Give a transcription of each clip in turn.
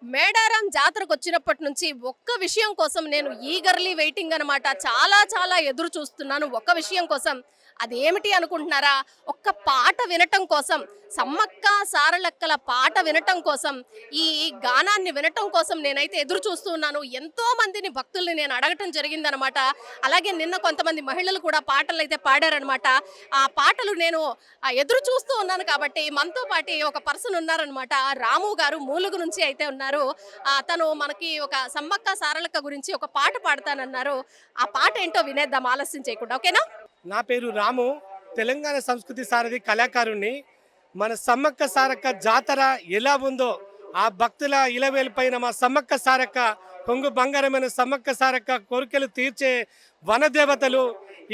మేడారం జాతరకు వచ్చినప్పటి నుంచి ఒక్క విషయం కోసం నేను ఈగర్లీ వెయిటింగ్ అనమాట. చాలా చాలా ఎదురు చూస్తున్నాను ఒక్క విషయం కోసం. అదేమిటి అనుకుంటున్నారా? ఒక్క పాట వినటం కోసం, సమ్మక్క సారలక్కల పాట వినటం కోసం, ఈ గానాన్ని వినటం కోసం నేనైతే ఎదురు చూస్తూ ఉన్నాను. ఎంతో మందిని భక్తుల్ని నేను అడగటం జరిగిందనమాట. అలాగే నిన్న కొంతమంది మహిళలు కూడా పాటలు అయితే పాడారనమాట. ఆ పాటలు నేను ఎదురు చూస్తూ ఉన్నాను కాబట్టి మనతో పాటు ఒక పర్సన్ ఉన్నారనమాట. రాము గారు మూలుగు నుంచి అయితే ఉన్నారు. తను మనకి ఒక సమ్మక్క సారలక్క గురించి ఒక పాట పాడతానన్నారు. ఆ పాట ఏంటో వినేద్దాం ఆలస్యం చేయకుండా, ఓకేనా? నా పేరు రాము, తెలంగాణ సంస్కృతి సారథి కళాకారుణ్ణి. మన సమ్మక్క సారక్క జాతర ఎలా ఉందో ఆ భక్తుల ఇలవేలిపైన మా సమ్మక్క సారక్క, కొంగు బంగారమైన సమ్మక్క సారక్క కోరికలు తీర్చే వనదేవతలు.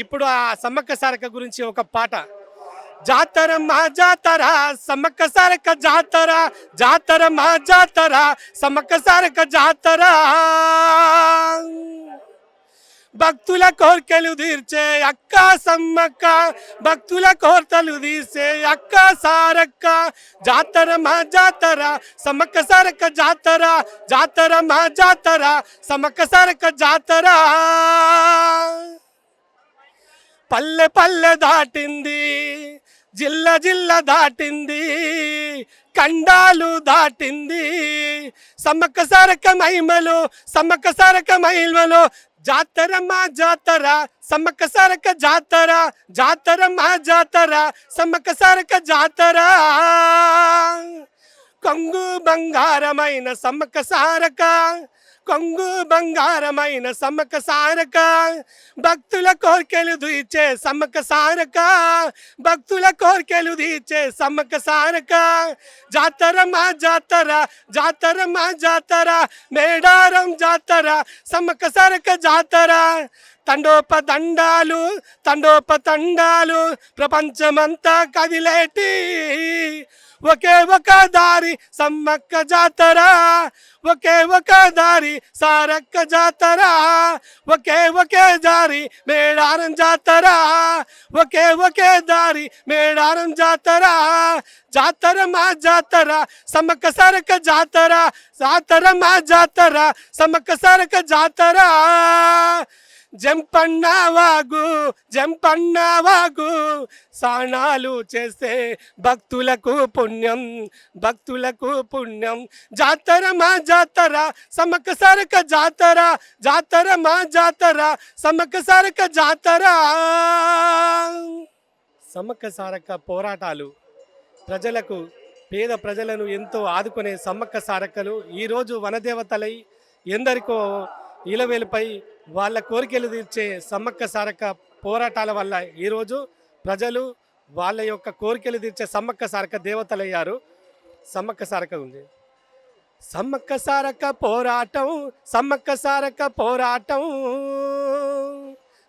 ఇప్పుడు ఆ సమ్మక్క సారక్క గురించి ఒక పాట. జాతర మా జాతర సమ్మక్క సారక్క జాతర, జాతర మా జాతర సమ్మక్క సారక్క జాతర. భక్తుల కోర్కెలు తీర్చే అక్క సమ్మక్క, భక్తుల కోర్తలు తీర్చే అక్క సారక్క. జాతర మా జాతర సమ్మక్క సారక్క జాతర, జాతర మా జాతర సమ్మక్క సారక్క జాతర. పల్లె పల్లె దాటింది, జిల్ల జిల్ల దాటింది, కండాలు దాటింది. సమ్మక్క సారక్క మహిమలు, సమ్మక్క సారక్క మహిమలు. జాతర మా జాతర సమ్మక్క సారక్క జాతర, జాతర మా జాతర సమ్మక్క సారక్క జాతర. కొంగు బంగారమైన సమ్మక్క సారక్క, కొంగు బంగారమైన సమ్మక్క సారక్క. భక్తుల కోర్కెలు తీర్చే సమ్మక్క సారక్క, భక్తుల కోర్కెలు తీర్చే సమ్మక్క సారక్క. జాతర మా జాతర, జాతర మా జాతర మేడారం జాతర సమ్మక్క సారక్క జాతర. తండోపతండాలు, తండోపతండాలు ప్రపంచమంతా కదిలేటి ఒకే ఒక దారి సమ్మక్క జాతర, ఒకే ఒక దారి సారక్క జాతర, ఒకే ఒకే దారి మేడారం జాతర, ఒకే ఒకే దారి మేడారం జాతర. జాతర మా జాతర సమ్మక్క సారక్క జాతర, జాతర మా జాతర సమ్మక్క సారక్క జాతర. జంపన్న వాగు, జంపన్న వాగు స్నానాలు చేస్తే భక్తులకు పుణ్యం, భక్తులకు పుణ్యం. జాతర మా జాతర సమ్మక్క సారక్క జాతర, జాతర మా జాతర సమ్మక్క సారక్క జాతర. సమ్మక్క సారక్క పోరాటాలు ప్రజలకు, పేద ప్రజలను ఎంతో ఆదుకునే సమ్మక్క సారక్కలు ఈరోజు వనదేవతలై ఎందరికో ఇలవేలుపై వాళ్ళ కోరికలు తీర్చే సమ్మక్క సారక్క పోరాటాల వల్ల ఈరోజు ప్రజలు వాళ్ళ యొక్క కోరికలు తీర్చే సమ్మక్క సారక్క దేవతలయ్యారు. సమ్మక్క సారక్క ఉంది. సమ్మక్క సారక్క పోరాటం, సమ్మక్క సారక్క పోరాటం,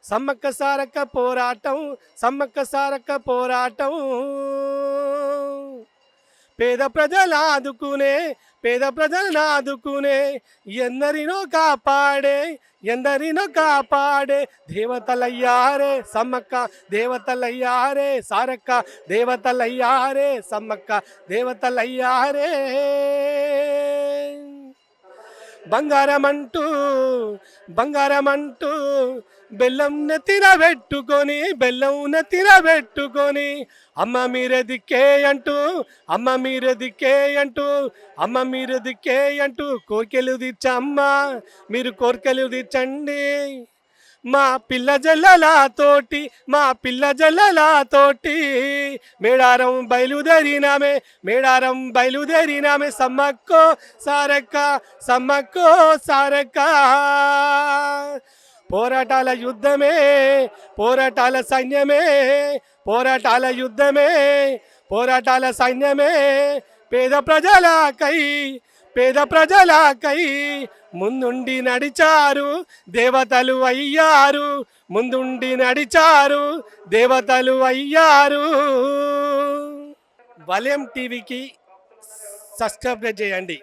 సమ్మక్క సారక్క పోరాటం, సమ్మక్క సారక్క పోరాటం. పేద ప్రజలు ఆదుకునే, పేద ప్రజలను ఆదుకునే, ఎందరినో కాపాడే, ఎందరినో కాపాడే దేవతలయ్యారే సమ్మక్క, దేవతలయ్యారే సారక్క, దేవతలయ్యారే సమ్మక్క, దేవతలయ్యారే. బంగారమంటూ, బంగారమంటూ బెల్లం నెత్తిన పెట్టుకొని, బెల్లం నెత్తిన పెట్టుకొని అమ్మ మీరే దిక్కే అంటూ, అమ్మ మీరే దిక్కే అంటూ, అమ్మ మీరే దిక్కే అంటూ కోరికలు తీర్చమ్మ, మీరు కోరికలు తీర్చండి. మా పిల్ల జల్లలతోటి, మా పిల్ల జల్లలతోటి మేడారం బయలుదేరినామే, మేడారం బయలుదేరినామే సమ్మక్కో సారక్క, సమ్మక్కో సారక్క. పోరాటాల యుద్ధమే, పోరాటాల సైన్యమే, పోరాటాల యుద్ధమే, పోరాటాల సైన్యమే. పేద ప్రజలకై, పేద ప్రజలకై ముందుండి నడిచారు దేవతలు అయ్యారు, ముందుండి నడిచారు దేవతలు అయ్యారు. వలయం టీవీకి సబ్స్క్రైబ్ చేయండి.